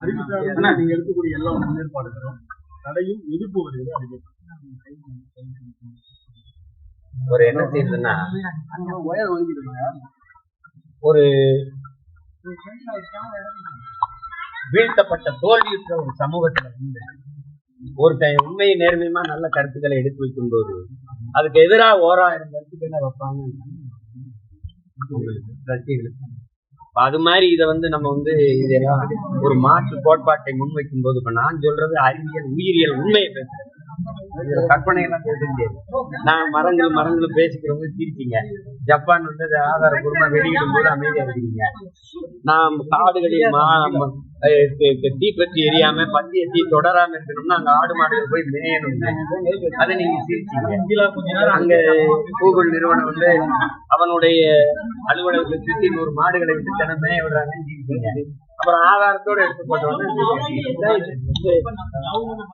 நீங்க எடுக்கக்கூடிய எல்லா முன்னேற்பாடுகளும் தடையும் எதிர்ப்பு வருகிறது. ஒரு என்ன செய்யுதுன்னா, ஒரு வீழ்த்தப்பட்ட தோல்வியுற்ற ஒரு சமூகத்துல வந்து ஒருத்தன் உண்மையை நேர்மையுமா நல்ல கருத்துக்களை எடுத்து வைக்கும் போது அதுக்கு எதிராக 1000 கருத்துக்களை வைப்பாங்க ரசிகர்களுக்கு. அது மாதிரி இதை வந்து நம்ம வந்து இதெல்லாம் ஒரு மாற்று கோட்பாட்டை முன்வைக்கும் போது, இப்ப நான் சொல்றது அறிவியல் உயிரியல் உண்மையை பேசுறேன், கற்பனை எல்லாம் பேச முடியாது. நான் மரங்களும் பேசிக்கிறவங்க சிரிச்சிங்க, ஜப்பான் வந்து அதை ஆதாரபூர்வமா வெளியிடும் போது அமைதியா இருக்கிறீங்க. நாம் காடுகளில் தீப்பற்றி எரியாம பத்திய தீ தொடராம இருக்கணும்னா அங்க ஆடு மாடுகள் போய் மேயணும், அதை நீங்க சிரிச்சீங்க. அங்க கூகுள் நிறுவனம் வந்து அவனுடைய அலுவலகத்தை சுற்றி 100 மாடுகளை விட்டு தினம் மேய விடுறாங்கன்னு சிரிச்சீங்க. அப்புறம் ஆதாரத்தோடு எடுத்து போட்டோம்.